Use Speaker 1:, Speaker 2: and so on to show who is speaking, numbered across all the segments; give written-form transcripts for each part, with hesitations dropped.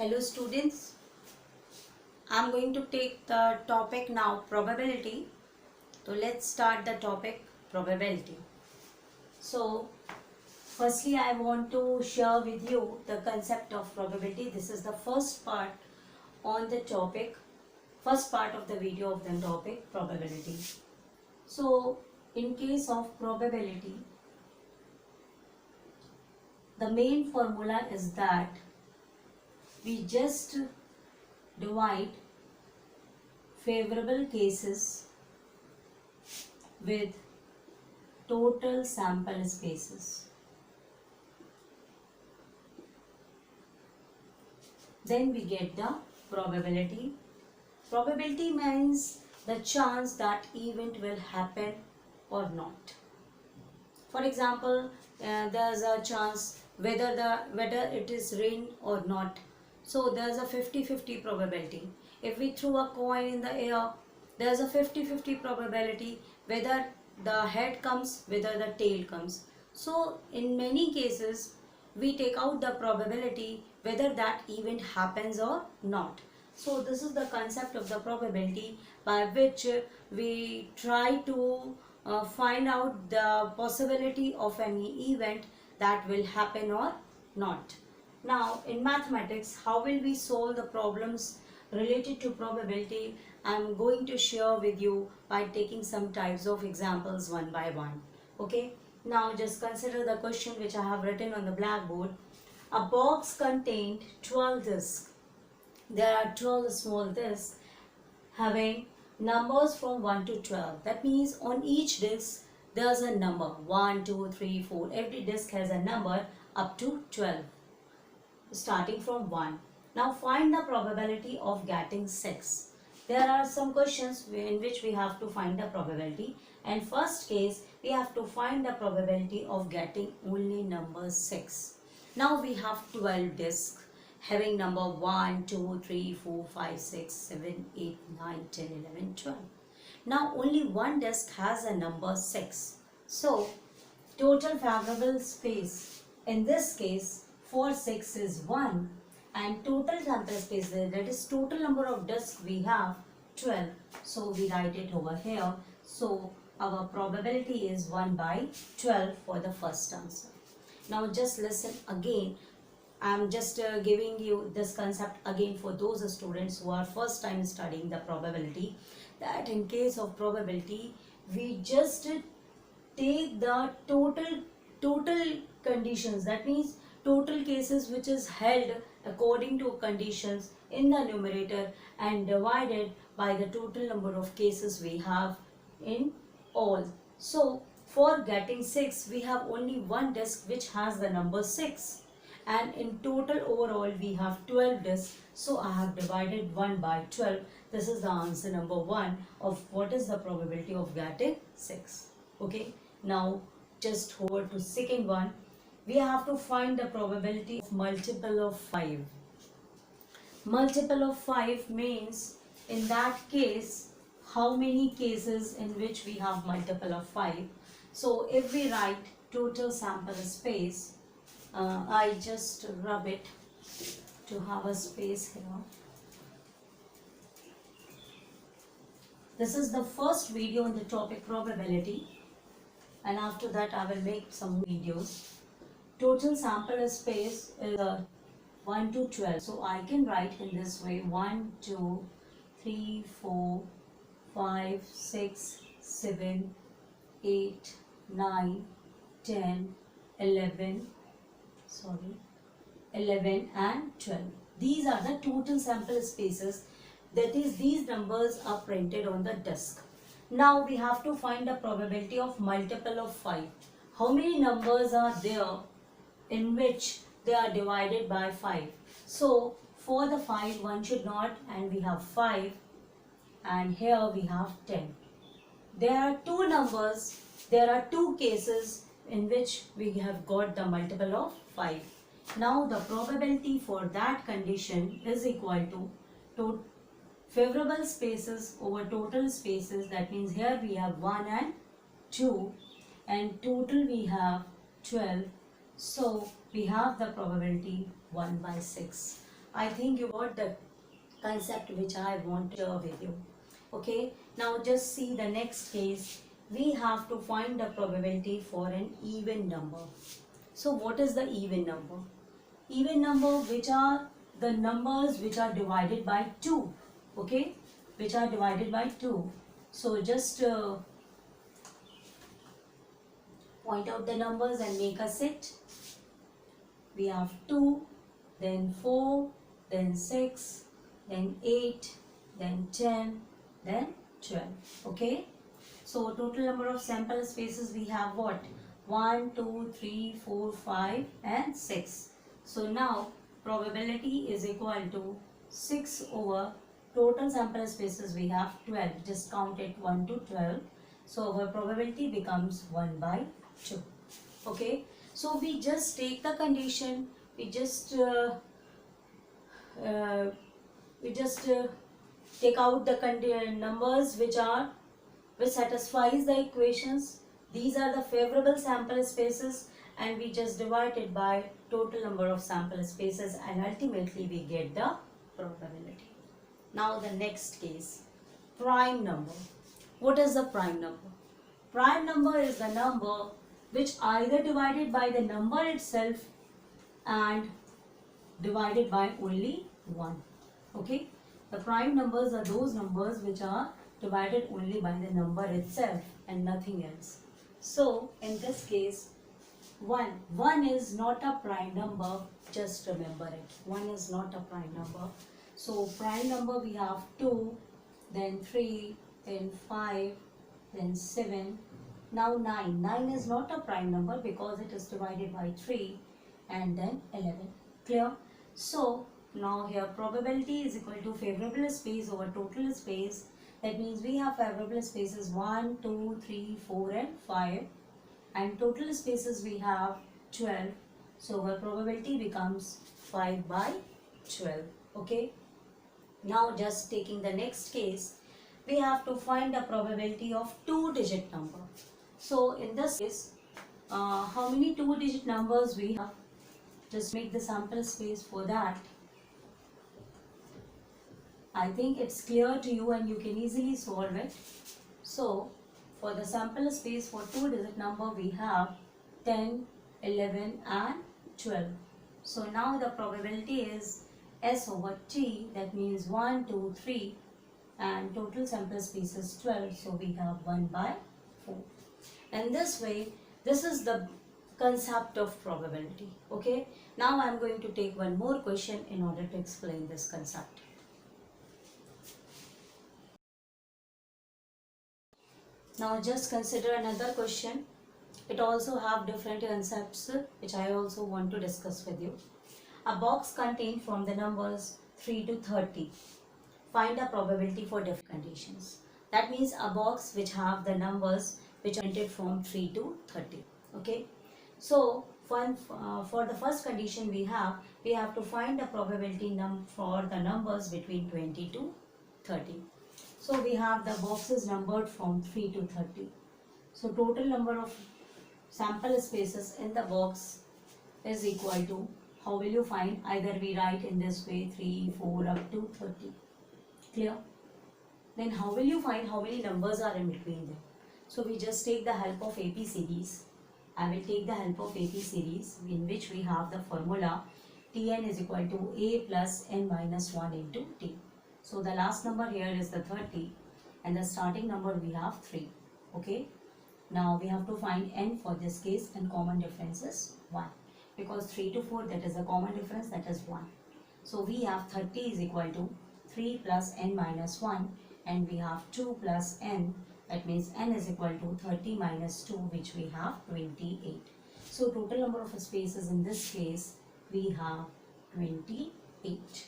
Speaker 1: Hello students, I am going to take the topic now probability. So let's start the topic probability. So firstly I want to share with you the concept of probability. This is the first part on the topic, first part of the video of the topic probability. So in case of probability, the main formula is that we just divide favorable cases with total sample spaces. Then we get the probability. Probability means the chance that event will happen or not. For example, there's a chance whether it is rain or not. So there's a 50-50 probability. If we throw a coin in the air, there's a 50-50 probability whether the head comes, whether the tail comes. So in many cases, we take out the probability whether that event happens or not. So this is the concept of the probability by which we try to find out the possibility of any event that will happen or not. Now in mathematics, how will we solve the problems related to probability? I am going to share with you by taking some types of examples one by one. Okay. Now just consider the question which I have written on the blackboard. A box contained 12 discs. There are 12 small discs having numbers from 1 to 12. That means on each disc there is a number 1, 2, 3, 4. Every disc has a number up to 12 starting from 1. Now find the probability of getting 6. There are some questions in which we have to find the probability, and first case we have to find the probability of getting only number 6. Now we have 12 discs having number 1, 2, 3, 4, 5, 6, 7, 8, 9, 10, 11, 12. Now only one disc has a number 6. So total favorable space in this case for 6 is 1, and total sample space, that is total number of discs we have 12. So we write it over here. So our probability is 1 by 12 for the first answer. Now just listen again. I am just giving you this concept again for those students who are first time studying the probability, that in case of probability we just take the total conditions, that means total cases which is held according to conditions in the numerator and divided by the total number of cases we have in all. So for getting 6 we have only one disc which has the number 6, and in total overall we have 12 discs. So I have divided 1 by 12. This is the answer number 1 of what is the probability of getting 6. Okay, now just over to second one. We have to find the probability of multiple of 5. Multiple of 5 means in that case how many cases in which we have multiple of 5. So if we write total sample space, I just rub it to have a space here. This is the first video on the topic probability, and after that I will make some videos. Total sample space is 1 to 12. So I can write in this way: 1, 2, 3, 4, 5, 6, 7, 8, 9, 10, 11, 11 and 12. These are the total sample spaces, that is these numbers are printed on the disk. Now we have to find the probability of multiple of 5. How many numbers are there in which they are divided by 5? So for the 5 one should not, and we have 5, and here we have 10. There are two numbers, there are two cases in which we have got the multiple of 5. Now the probability for that condition is equal to favorable spaces over total spaces. That means here we have 1 and 2, and total we have 12. So we have the probability 1 by 6. I think you got the concept which I want to share with you. Okay, now just see the next case. We have to find the probability for an even number. So what is the even number? Even number, which are the numbers which are divided by 2. Okay, which are divided by 2. So just point out the numbers and make a set. We have 2, then 4, then 6, then 8, then 10, then 12. Okay. So total number of sample spaces we have what? 1, 2, 3, 4, 5 and 6. So now probability is equal to 6 over total sample spaces we have 12. Just count it 1 to 12. So our probability becomes 1 by 2. Okay. So we just take the condition, we just take out the numbers which satisfies the equations. These are the favorable sample spaces, and we just divide it by total number of sample spaces, and ultimately we get the probability. Now the next case, prime number. What is the prime number? Prime number is the number which either divided by the number itself and divided by only 1. Okay, the prime numbers are those numbers which are divided only by the number itself and nothing else. So in this case, 1 is not a prime number. Just remember it, 1 is not a prime number. So prime number we have 2, then 3, then 5, then 7. Now 9. 9 is not a prime number because it is divided by 3, and then 11. Clear? So now here probability is equal to favorable space over total space. That means we have favorable spaces 1, 2, 3, 4 and 5, and total spaces we have 12. So our probability becomes 5 by 12. Okay. Now just taking the next case, we have to find the probability of 2-digit number. So in this case, how many 2-digit numbers we have? Just make the sample space for that. I think it's clear to you and you can easily solve it. So for the sample space for 2-digit number we have 10, 11 and 12. So now the probability is S over T, that means 1, 2, 3, and total sample space is 12. So we have 1 by 4. And this way, this is the concept of probability. Okay. Now I am going to take one more question in order to explain this concept. Now just consider another question. It also have different concepts which I also want to discuss with you. A box contained from the numbers 3 to 30. Find a probability for different conditions. That means a box which have the numbers which are entered from 3 to 30. Okay. So for the first condition we have to find the probability for the numbers between 20 to 30. So we have the boxes numbered from 3 to 30. So total number of sample spaces in the box is equal to, how will you find? Either we write in this way 3, 4 up to 30. Clear? Then how will you find how many numbers are in between them? So we just take the help of AP series. I will take the help of AP series, in which we have the formula Tn is equal to A plus n minus 1 into T. So the last number here is the 30 and the starting number we have 3. Okay. Now we have to find n for this case, and common difference is 1. Because 3 to 4, that is a common difference, that is 1. So we have 30 is equal to 3 plus n minus 1, and we have 2 plus n. That means n is equal to 30 minus 2, which we have 28. So total number of spaces in this case we have 28.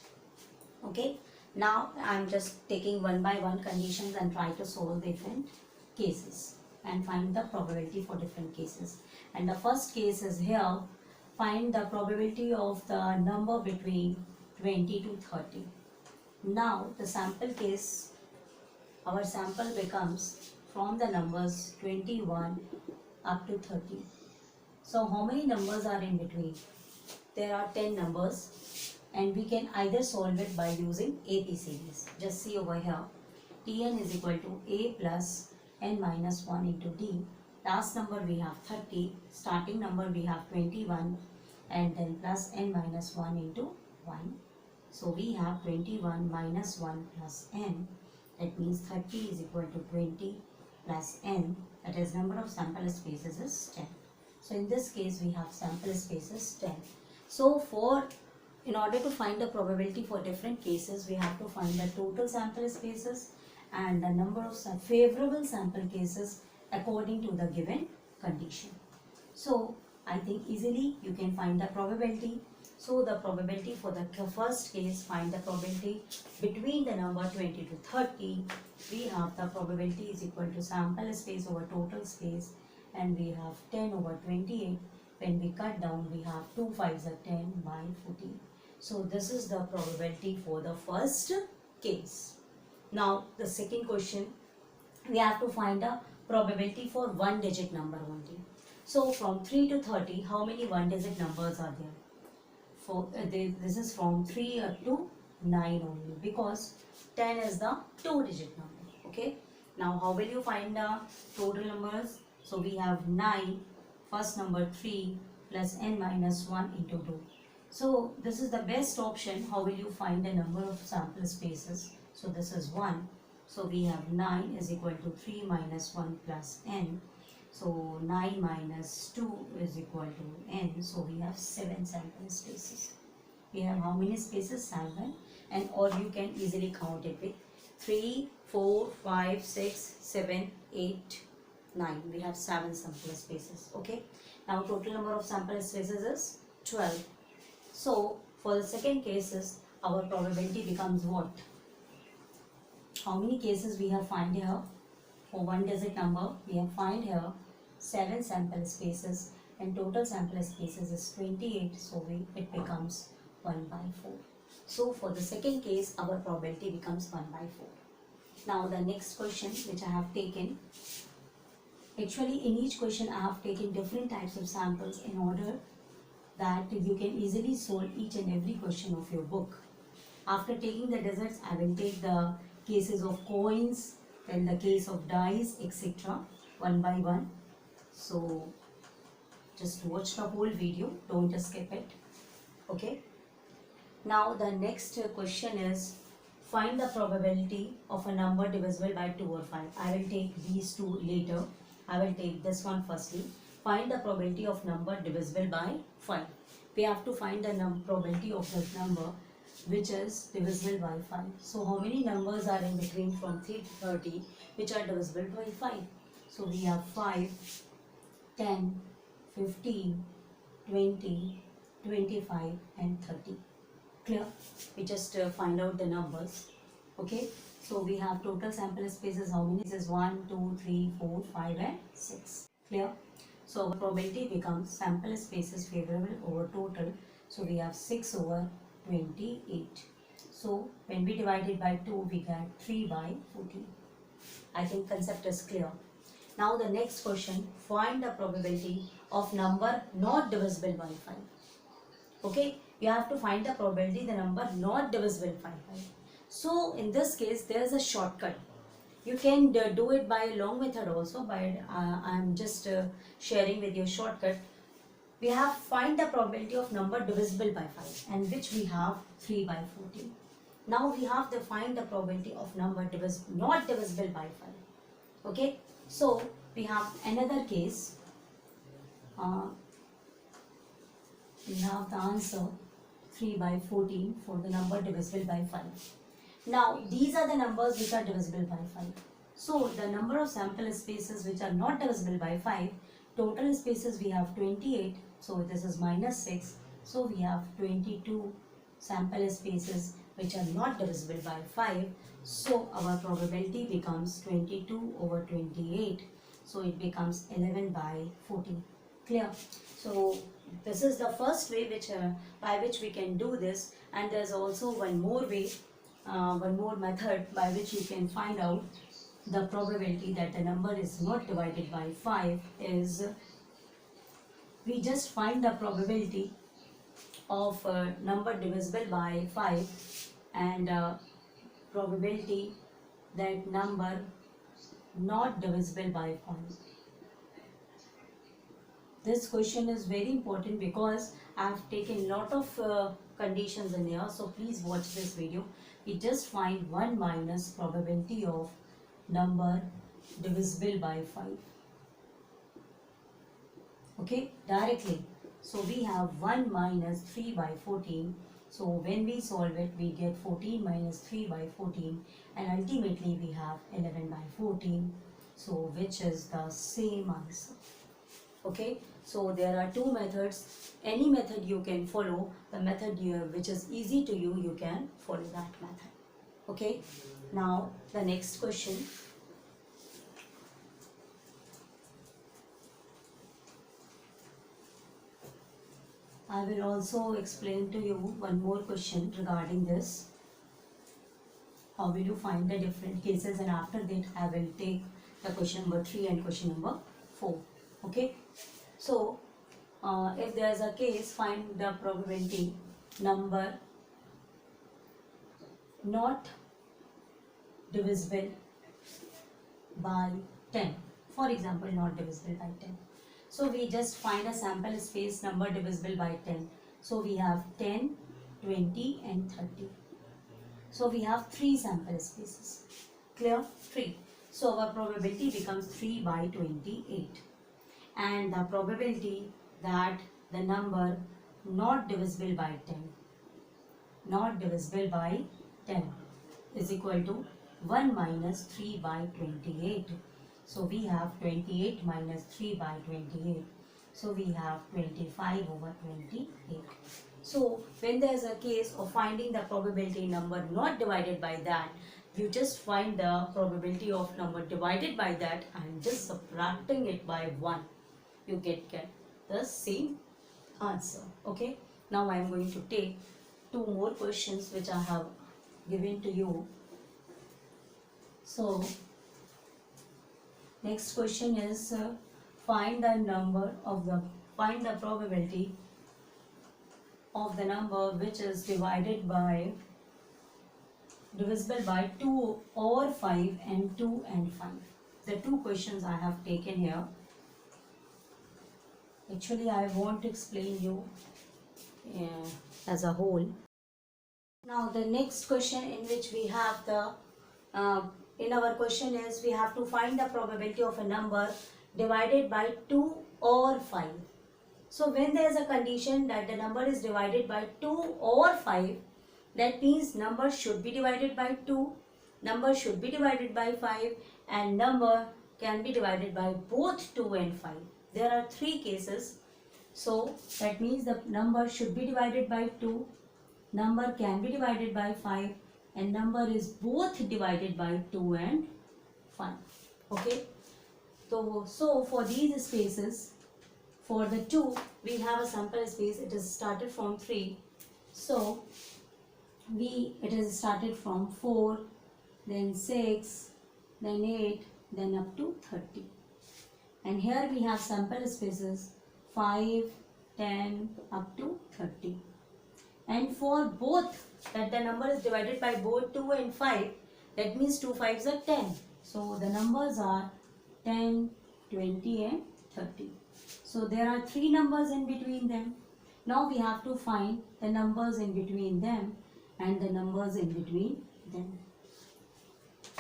Speaker 1: Okay. Now I am just taking one by one conditions and try to solve different cases and find the probability for different cases. And the first case is here, find the probability of the number between 20 to 30. Now the sample case, our sample becomes from the numbers 21 up to 30. So how many numbers are in between? There are 10 numbers, and we can either solve it by using AP series. Just see over here, Tn is equal to A plus n minus 1 into D. Last number we have 30, starting number we have 21, and then plus n minus 1 into 1. So we have 21 minus 1 plus n. That means 30 is equal to 20 plus n. That is number of sample spaces is 10. So in this case we have sample spaces 10. So in order to find the probability for different cases, we have to find the total sample spaces and the number of favorable sample cases according to the given condition. So I think easily you can find the probability. So the probability for the first case, find the probability between the number 20 to 30. We have the probability is equal to sample space over total space, and we have 10 over 28. When we cut down, we have 2 5s are 10 by 40. So this is the probability for the first case. Now the second question, we have to find a probability for one digit number only. So from 3 to 30, how many one digit numbers are there? This is from 3 to 9 only, because 10 is the 2-digit number. Okay. Now how will you find the total numbers? So we have 9, first number 3 plus n minus 1 into 2. So this is the best option. How will you find the number of sample spaces? So this is 1. So we have 9 is equal to 3 minus 1 plus n. So 9 minus 2 is equal to n. So we have 7 sample spaces. We have how many spaces? 7. And or you can easily count it with 3, 4, 5, 6, 7, 8, 9. We have 7 sample spaces. Okay. Now total number of sample spaces is 12. So for the second cases, our probability becomes what? How many cases we have find here? For one digit number, we have find here 7 sample spaces, and total sample spaces is 28. So it becomes 1 by 4. So for the second case, our probability becomes 1 by 4. Now the next question which I have taken, actually in each question I have taken different types of samples in order that you can easily solve each and every question of your book. After taking the deserts, I will take the cases of coins, then the case of dice, etc. one by one. So just watch the whole video, don't just skip it. Okay. Now the next question is, find the probability of a number divisible by 2 or 5. I will take these two later. I will take this one firstly. Find the probability of number divisible by 5. We have to find the probability of that number which is divisible by 5. So how many numbers are in between from 3 to 30 which are divisible by 5? So we have 5, 10, 15, 20, 25 and 30. Clear? We just find out the numbers. Okay. So we have total sample spaces. How many? This is 1, 2, 3, 4, 5 and 6. Clear? So our probability becomes sample spaces favorable over total. So we have 6 over 28. So when we divide it by 2, we get 3 by 40. I think concept is clear. Now the next question, find the probability of number not divisible by 5. Okay, you have to find the probability the number not divisible by 5. So in this case, there is a shortcut. You can do it by a long method also, but I am just sharing with you shortcut. We have find the probability of number divisible by 5, and which we have 3 by 40. Now we have to find the probability of number not divisible by 5. Okay, so we have another case. We have the answer 3 by 14 for the number divisible by 5. Now these are the numbers which are divisible by 5. So the number of sample spaces which are not divisible by 5, total spaces we have 28. So this is minus 6. So we have 22 sample spaces which are not divisible by 5. So our probability becomes 22 over 28. So it becomes 11 by 40. Clear? So this is the first way by which we can do this, and there's also one more way, one more method by which you can find out the probability that the number is not divided by 5 is we just find the probability of number divisible by 5 and probability that number not divisible by 5. This question is very important because I have taken lot of conditions in here, so please watch this video. We just find 1 minus probability of number divisible by 5. Okay, directly. So we have 1 minus 3 by 14. So when we solve it, we get 14 minus 3 by 14, and ultimately we have 11 by 14. So which is the same answer. Okay, so there are two methods. Any method you can follow. The method which is easy to you, you can follow that method. Okay, now the next question. I will also explain to you one more question regarding this. How will you find the different cases, and after that I will take the question number 3 and question number 4. Okay, so if there is a case, find the probability number not divisible by 10. For example, not divisible by 10. So we just find a sample space number divisible by 10. So we have 10, 20 and 30. So we have 3 sample spaces. Clear? 3. So our probability becomes 3 by 28. And the probability that the number not divisible by 10 is equal to 1 minus 3 by 28. So we have 28 minus 3 by 28. So we have 25 over 28. So when there is a case of finding the probability number not divided by that, you just find the probability of number divided by that and just subtracting it by 1. You get the same answer. Okay. Now I am going to take 2 more questions which I have given to you. So next question is find the probability of the number which is divisible by 2 or 5 and 2 and 5. The 2 questions I have taken here. Actually, I want to explain you as a whole. Now the next question in which we have in our question is we have to find the probability of a number divided by 2 or 5. So when there is a condition that the number is divided by 2 or 5, that means number should be divided by 2, number should be divided by 5, and number can be divided by both 2 and 5. There are 3 cases. So that means the number should be divided by 2, number can be divided by 5, and number is both divided by 2 and 5. Okay. So for these spaces, for the 2, we have a sample space. It is started from 3. So it is started from 4, then 6, then 8, then up to 30. And here we have sample spaces 5, 10, up to 30. And for both, that the number is divided by both 2 and 5, that means 2 5s are 10. So the numbers are 10, 20 and 30. So there are 3 numbers in between them. Now we have to find the numbers in between them and the numbers in between them.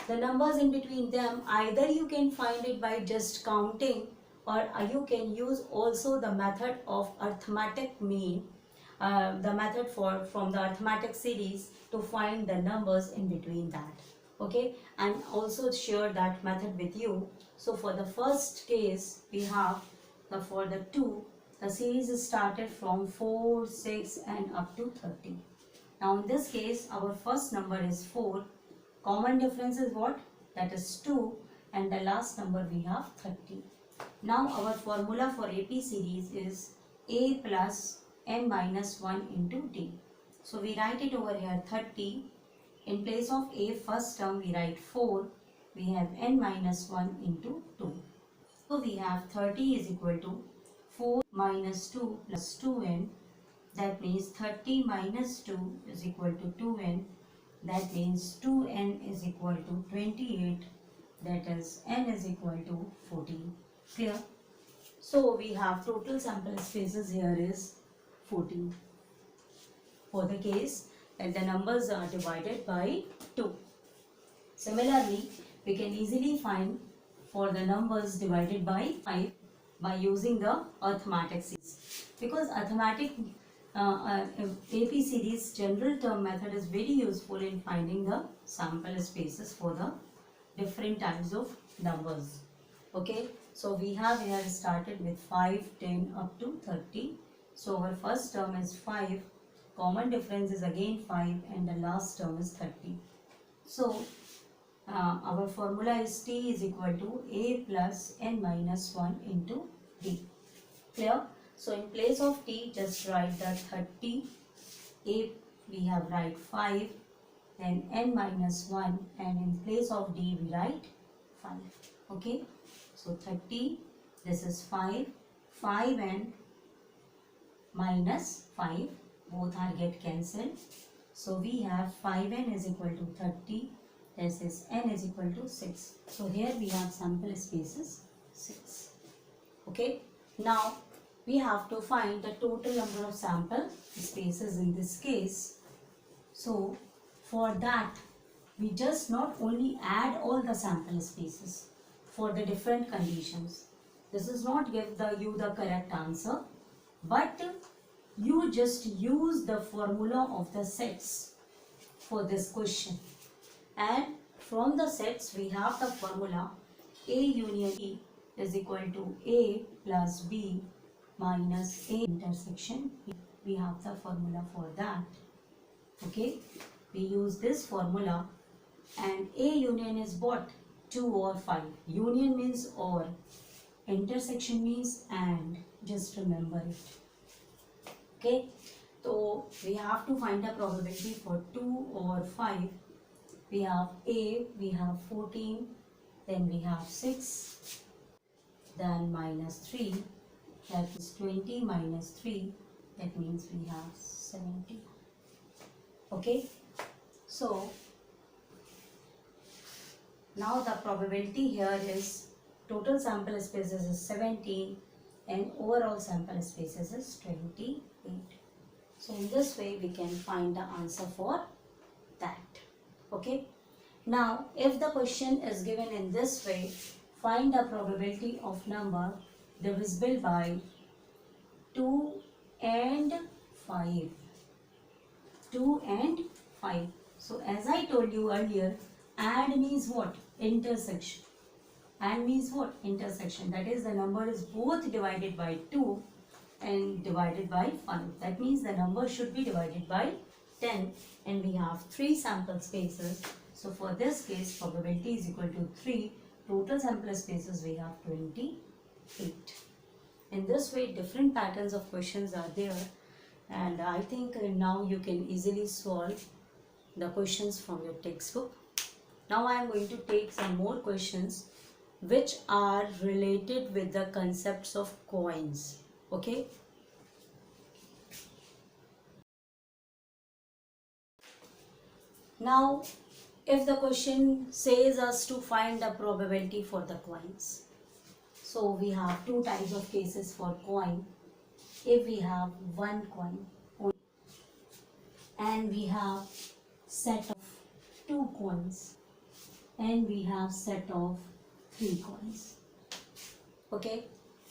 Speaker 1: The numbers in between them, either you can find it by just counting, or you can use also the method of arithmetic mean, the method from the arithmetic series to find the numbers in between that. Okay, and also share that method with you. So for the first case, we have for the 2, the series is started from 4, 6 and up to 30. Now in this case, our first number is 4. Common difference is what? That is 2, and the last number we have 30. Now our formula for AP series is A plus n minus 1 into D. So we write it over here 30. In place of A first term we write 4. We have n minus 1 into 2. So we have 30 is equal to 4 minus 2 plus 2n That means 30 minus 2 is equal to 2n. That means 2n is equal to 28. That is n is equal to 14. Clear? So we have total sample spaces here is 14. For the case that the numbers are divided by 2. Similarly, we can easily find for the numbers divided by 5 by using the arithmetic series. Because arithmetic AP series general term method is very useful in finding the sample spaces for the different types of numbers. Okay, so we have here started with 5, 10 up to 30. So our first term is 5, common difference is again 5, and the last term is 30. So our formula is T is equal to A plus N minus 1 into D. Clear? So in place of T, just write the 30. A we have write 5, then N minus 1, and in place of D we write 5. Okay? So 30, this is 5, 5n minus 5, both are get cancelled. So we have 5n is equal to 30, this is n is equal to 6. So here we have sample spaces 6. Okay, now we have to find the total number of sample spaces in this case. So for that, we just not only add all the sample spaces for the different conditions. This does not give you the correct answer, but you just use the formula of the sets for this question. And from the sets we have the formula A union E is equal to A plus B minus A intersection B. We have the formula for that. Okay, we use this formula, and A union is what? 2 or 5. Union means or, intersection means and. Just remember it. Okay, so we have to find the probability for 2 or 5. We have A, we have 14, then we have 6, then minus 3, that is 20 minus 3, that means we have 70. Okay, so now the probability here is total sample spaces is 17 and overall sample spaces is 28. So in this way we can find the answer for that. Okay, now if the question is given in this way, find the probability of number divisible by 2 and 5. 2 and 5. So as I told you earlier, add means what? Intersection. Add means what? Intersection. That is, the number is both divided by 2 and divided by 5. That means the number should be divided by 10, and we have 3 sample spaces. So for this case, probability is equal to 3. Total sample spaces we have 28. In this way, different patterns of questions are there, and I think now you can easily solve the questions from your textbook. Now I am going to take some more questions which are related with the concepts of coins. Okay. Now, if the question says us to find the probability for the coins, so we have 2 types of cases for coin. If we have one coin and we have set of 2 coins and we have set of 3 coins. Okay,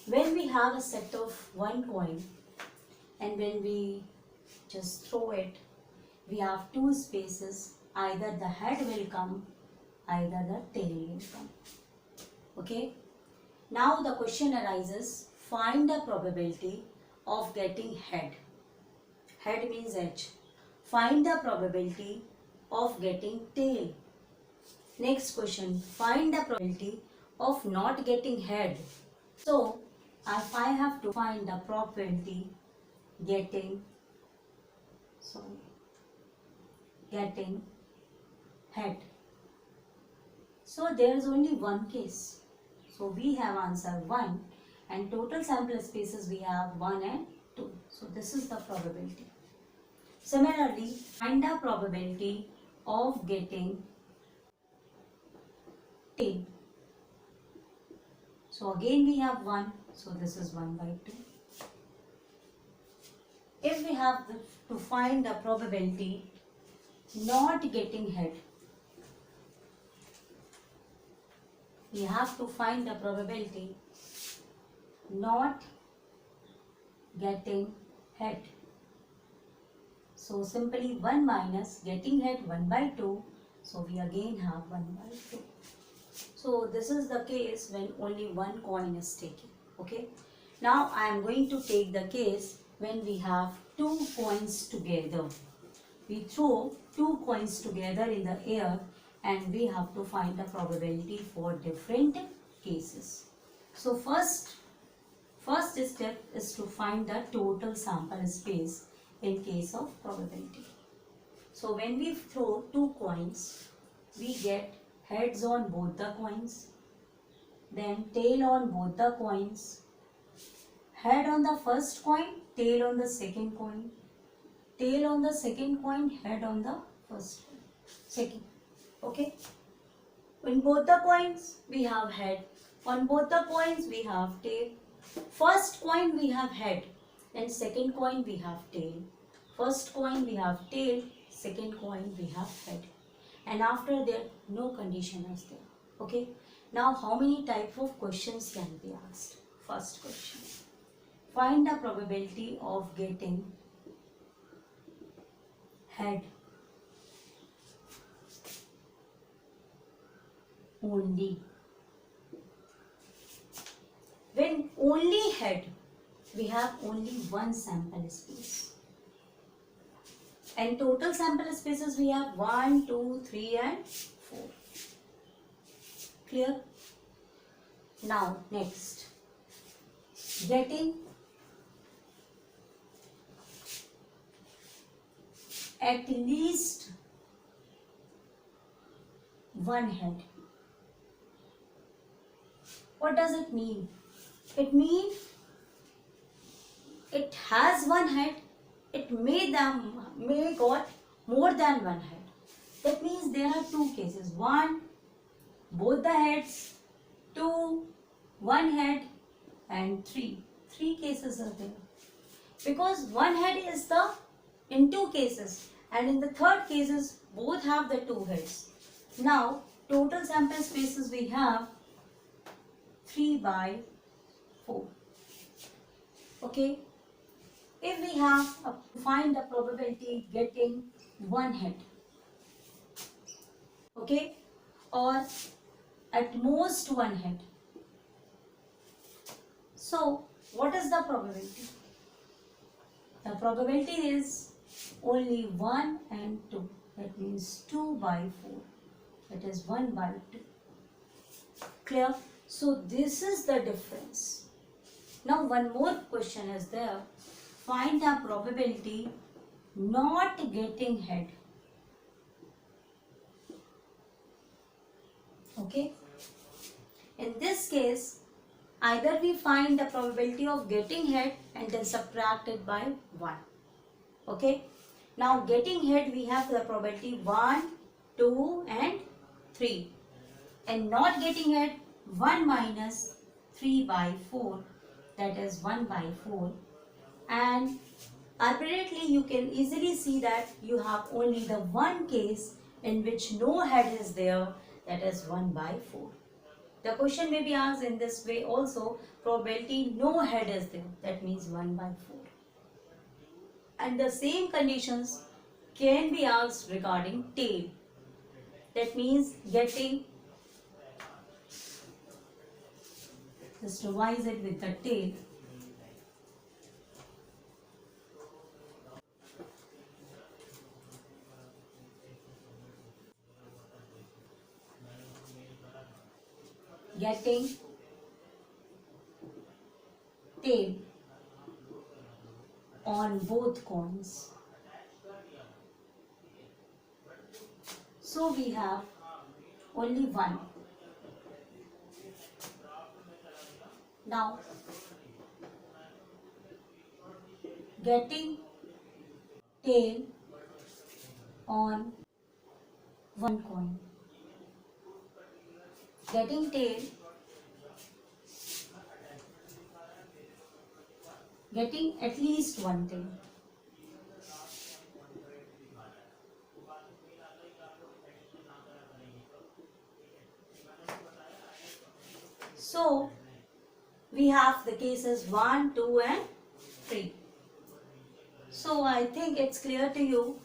Speaker 1: when we have a set of 1 coin and when we just throw it, we have 2 spaces, either the head will come, either the tail will come. Okay, now the question arises, find the probability of getting head. Head means edge. Find the probability of getting tail. Next question, find the probability of not getting head. So, if I have to find the probability getting head. So, there is only one case. So, we have answer 1, and total sample spaces we have 1 and 2. So this is the probability. Similarly, find the probability of getting tail. So again we have 1, so this is 1 by 2. If we have to find the probability not getting head, we have to find the probability not getting head. So simply 1 minus getting head 1 by 2. So we again have 1 by 2. So this is the case when only one coin is taken. Okay. Now I am going to take the case when we have two coins together. We throw two coins together in the air and we have to find the probability for different cases. So first step is to find the total sample space in case of probability. So when we throw two coins, we get heads on both the coins, then tail on both the coins, head on the first coin, tail on the second coin, tail on the second coin, head on the first coin, second. Okay. In both the coins we have head, on both the coins we have tail. First coin we have head and second coin we have tail. First coin we have tail, second coin we have head. And after that no condition is there. Okay. Now how many type of questions can be asked? First question. Find the probability of getting head only. When only head, we have only one sample space. And total sample spaces we have 1, 2, 3 and 4. Clear? Now next, getting at least one head. What does it mean? It means it has one head. It may got more than one head. That means there are two cases. 1, both the heads. 2, one head. And 3. 3 cases are there. Because one head is in 2 cases. And in the third cases, both have the 2 heads. Now, total sample spaces we have 3 by 4. Okay. If we have find the probability getting one head, okay, or at most one head. So what is the probability? The probability is only 1 and 2. That means 2 by 4. That is 1 by 2. Clear? So this is the difference. Now one more question is there. Find the probability not getting head. Okay. In this case, either we find the probability of getting head and then subtract it by 1. Okay. Now getting head we have the probability 1, 2 and 3. And not getting head 1 minus 3 by 4. That is 1 by 4. And apparently you can easily see that you have only the one case in which no head is there, that is 1 by 4. The question may be asked in this way also, probability no head is there, that means 1 by 4. And the same conditions can be asked regarding tail. That means getting, just revise it with the tail. Getting tail on both coins. So we have only one. Now getting tail on one coin. Getting tail, getting at least one tail. So we have the cases 1, 2 and 3. So I think it's clear to you.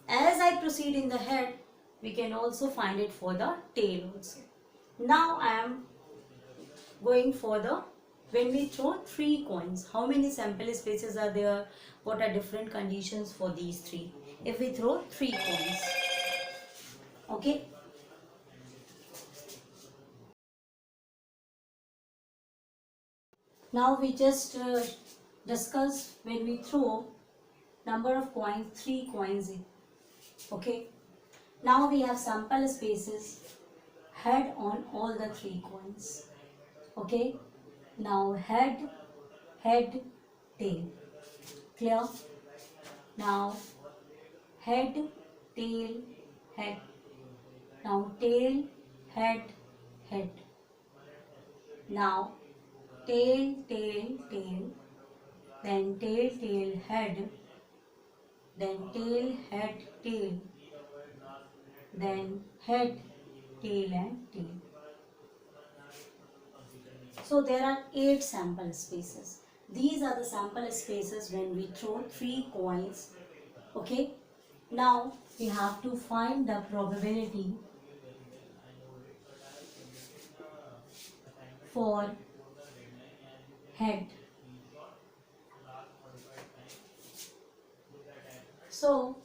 Speaker 1: As I proceed in the head, we can also find it for the tail also. Now I am going for the, when we throw 3 coins, how many sample spaces are there? What are different conditions for these 3? If we throw 3 coins, okay. Now we just discuss when we throw number of coins, 3 coins in. Okay. Now we have sample spaces, head on all the 3 coins. Okay. Now head, head, tail. Clear? Now head, tail, head. Now tail, head, head. Now tail, tail, tail. Then tail, tail, head. Then tail, head, tail. Then head, tail and tail. So there are 8 sample spaces. These are the sample spaces when we throw 3 coins. Okay. Now we have to find the probability for head. So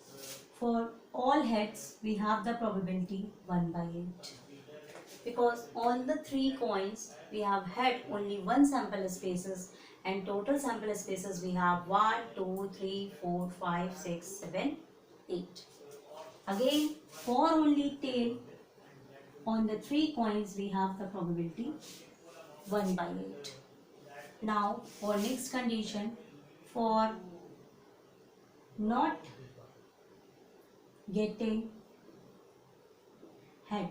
Speaker 1: for all heads we have the probability 1/8. Because on the 3 coins we have head only 1 sample spaces, and total sample spaces we have 1, 2, 3, 4, 5, 6, 7, 8. Again for only tail, on the 3 coins we have the probability 1/8. Now for next condition, for not getting head.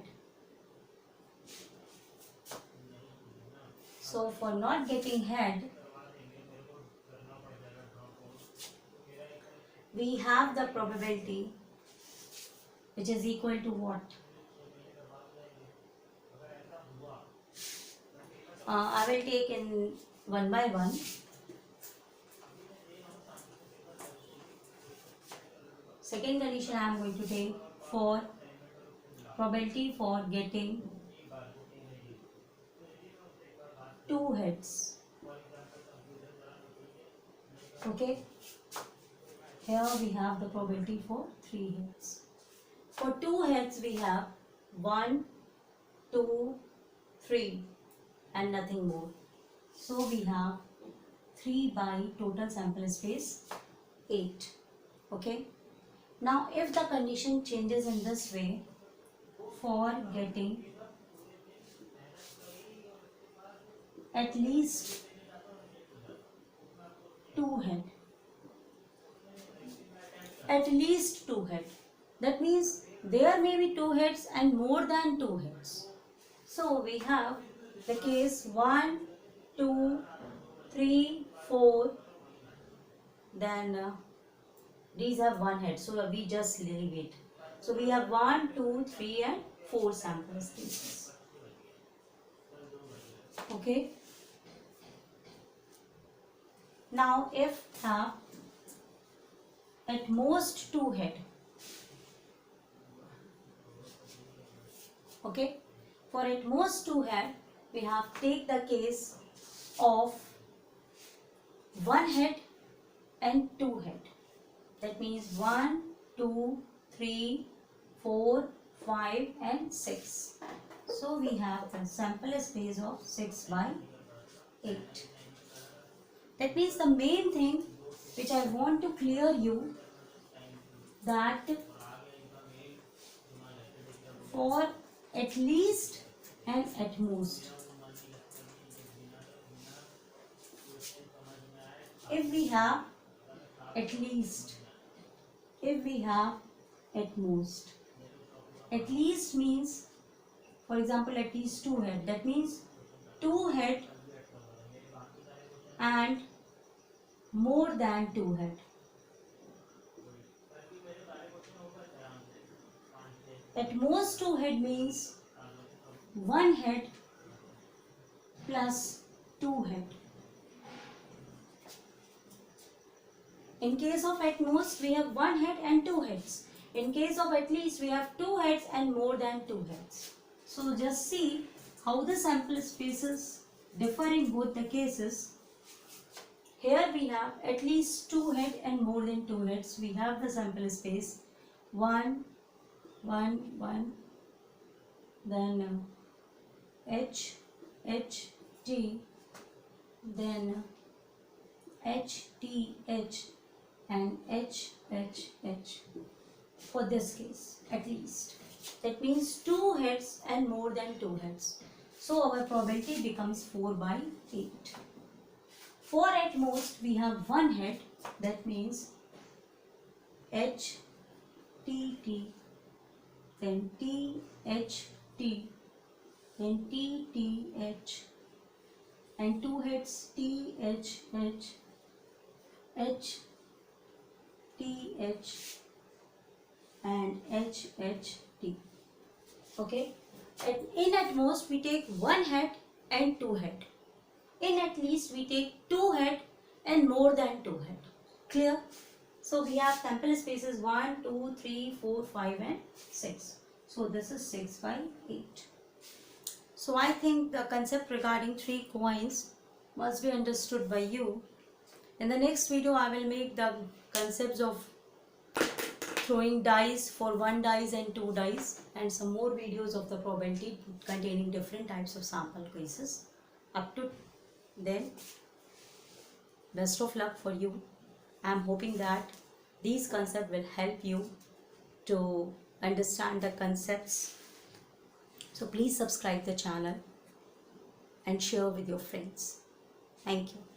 Speaker 1: So for not getting head, we have the probability which is equal to what? I will take in one by one. Second condition I am going to take for probability for getting 2 heads. Okay. Here we have the probability for 3 heads. For 2 heads we have 1, 2, 3 and nothing more. So we have 3 by total sample space 8. Okay. Now if the condition changes in this way, for getting at least 2 head. At least 2 head. That means there may be 2 heads and more than 2 heads. So we have the case 1, 2, 3, 4. Then these have 1 head. So we just leave it. So we have 1, 2, 3 and 4 sample spaces. Okay. Now if have at most 2 head. Okay. For at most 2 head, we have take the case of 1 head and 2 head. That means 1, 2, 3, 4, 5 and 6. So we have the sample space of 6 by 8. That means the main thing which I want to clear you, that for at least and at most, if we have at least. If we have at most, at least means, for example, at least 2 head, that means 2 head and more than 2 head. At most 2 head means 1 head plus 2 head. In case of at most, we have 1 head and 2 heads. In case of at least, we have 2 heads and more than 2 heads. So just see how the sample spaces differ in both the cases. Here we have at least 2 head and more than 2 heads. We have the sample space 1, 1, 1, then H, H, T, then H, T, H, and H, H, H. For this case, at least. That means 2 heads and more than 2 heads. So our probability becomes 4 by 8. For at most, we have 1 head. That means H, T, T, then T, H, T, then T, T, H, and 2 heads T, H, H, H, T, H, and H, H, T. Okay. In at most, we take 1 head and 2 head. In at least, we take 2 head and more than 2 head. Clear? So we have sample spaces 1, 2, 3, 4, 5 and 6. So this is 6 by 8. So I think the concept regarding 3 coins must be understood by you. In the next video, I will make the concepts of throwing dice for 1 dice and 2 dice and some more videos of the probability containing different types of sample cases. Up to then, best of luck for you. I am hoping that these concepts will help you to understand the concepts. So please subscribe the channel and share with your friends. Thank you.